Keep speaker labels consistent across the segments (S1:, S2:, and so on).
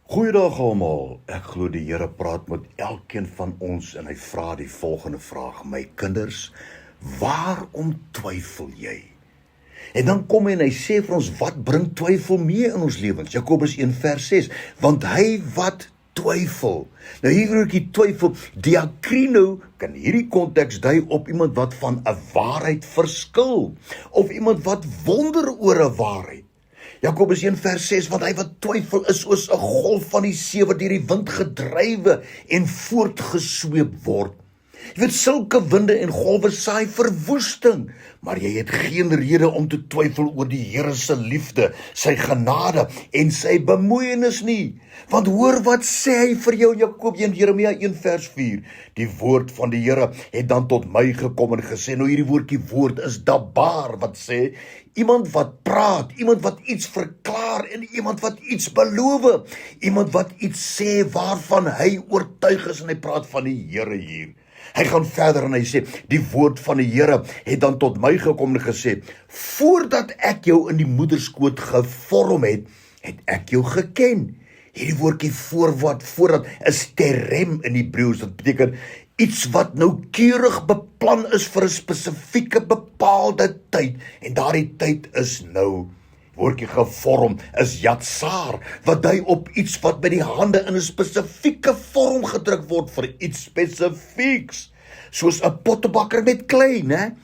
S1: Goeiedag almal, ek glo die Here praat met elkeen van ons en hy vra die volgende vraag: my kinders, waarom twyfel jy? En dan kom hy en hy sê vir ons, wat bring twyfel mee in ons lewens? Jakobus 1 vers 6, want hy wat twyfel. Nou hier woordjie twyfel, diakrino, kan hierdie konteks dui op iemand wat van 'n waarheid verskil, of iemand wat wonder oor 'n waarheid. Jakobus 1 vers 6, want hy wat twyfel is soos 'n golf van die see wat deur die wind gedrywe en voortgesweep word. Jy weet, sulke winde en golwe saai verwoesting, maar jy het geen rede om te twyfel oor die Here se liefde, sy genade en sy bemoeienis nie. Want hoor wat sê hy vir jou in Jeremia 1 vers 4. Die woord van die Here het dan tot my gekom en gesê, nou hierdie woordjie woord is dabar, wat sê, iemand wat praat, iemand wat iets verklaar en iemand wat iets beloof, iemand wat iets sê waarvan hy oortuig is, en hy praat van die Here hier. Hy gaan verder en hy sê, die woord van die Here het dan tot my gekom en gesê, voordat ek jou in die moederskoot gevorm het, het ek jou geken. Hierdie woordjie voordat is terem in Hebreëus, dit beteken iets wat noukeurig beplan is vir 'n spesifieke bepaalde tyd, en daardie tyd is nou. Woordjie gevorm is yatsar, wat dui op iets wat met die hande in 'n spesifieke vorm gedruk word vir iets spesifieks, soos 'n pottebakker met klei, né?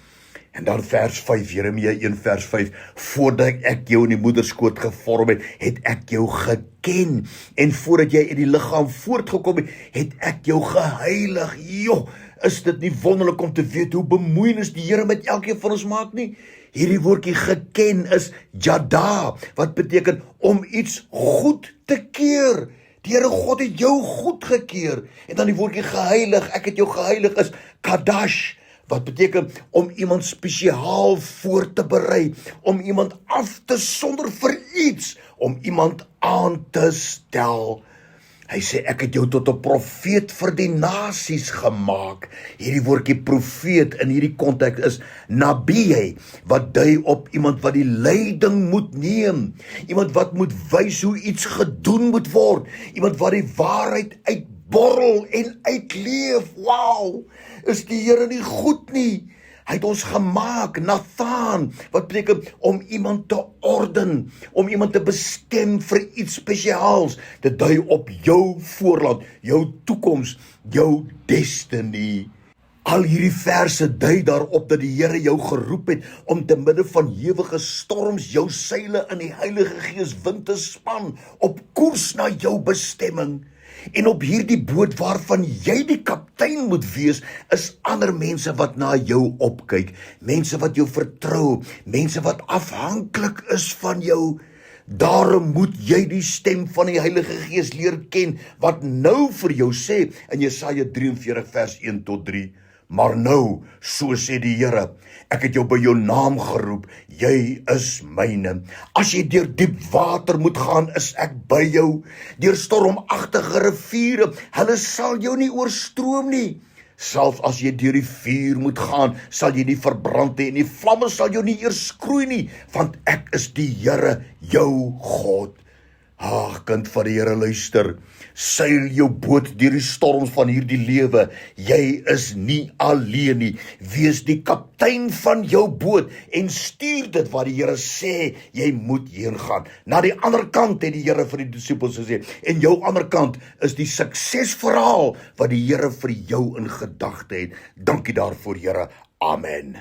S1: En dan vers 5, Jeremia 1 vers 5, voordat ek jou in die moederskoot gevorm het, het ek jou geken, en voordat jy in die liggaam voortgekom het, het ek jou geheilig. Joh, is dit nie wonderlik om te weet hoe bemoeienis die Here met elkeen van ons maak nie? Hierdie woordjie geken is jada, wat beteken om iets goed te keer. Die Here God het jou goed gekeer. En dan die woordjie geheilig, ek het jou geheilig, is kadash, wat beteken om iemand spesiaal voor te berei, om iemand af te sonder vir iets, om iemand aan te stel. Hy sê, ek het jou tot 'n profeet vir die nasies gemaak. Hierdie woordjie profeet in hierdie konteks is nabi, wat dui op iemand wat die leiding moet neem, iemand wat moet wys hoe iets gedoen moet word, iemand wat die waarheid uitborrel en uitleef. Wow, is die Here nie goed nie? Hy het ons gemaak, Nathan, wat beteken om iemand te orden, om iemand te bestem vir iets spesiaals. Dit dui op jou voorland, jou toekoms, jou destiny. Al hierdie verse dui daarop dat die Here jou geroep het om te midde van ewige storms jou seile in die Heilige Gees wind te span, op koers na jou bestemming. En op hierdie boot waarvan jy die kaptein moet wees, is ander mense wat na jou opkyk, mense wat jou vertrou, mense wat afhanklik is van jou. Daarom moet jy die stem van die Heilige Gees leer ken, wat nou vir jou sê in Jesaja 43 vers 1 tot 3. Maar nou, so sê die Here, ek het jou by jou naam geroep, jy is myne. As jy deur diep water moet gaan, is ek by jou. Deur stormagtige riviere, hulle sal jou nie oorstroom nie. Selfs as jy deur die vuur moet gaan, sal jy nie verbrand nie, en die vlamme sal jou nie eers skroei nie, want ek is die Here, jou God. Ag, kind van die Here, luister, seil jou boot deur die storms van hierdie lewe. Jy is nie alleen nie. Wees die kaptein van jou boot en stuur dit wat die Here sê jy moet heen gaan. Na die ander kant het die Here vir die disippels gesê, en jou ander kant is die suksesverhaal wat die Here vir jou in gedagte het. Dankie daarvoor, Here. Amen.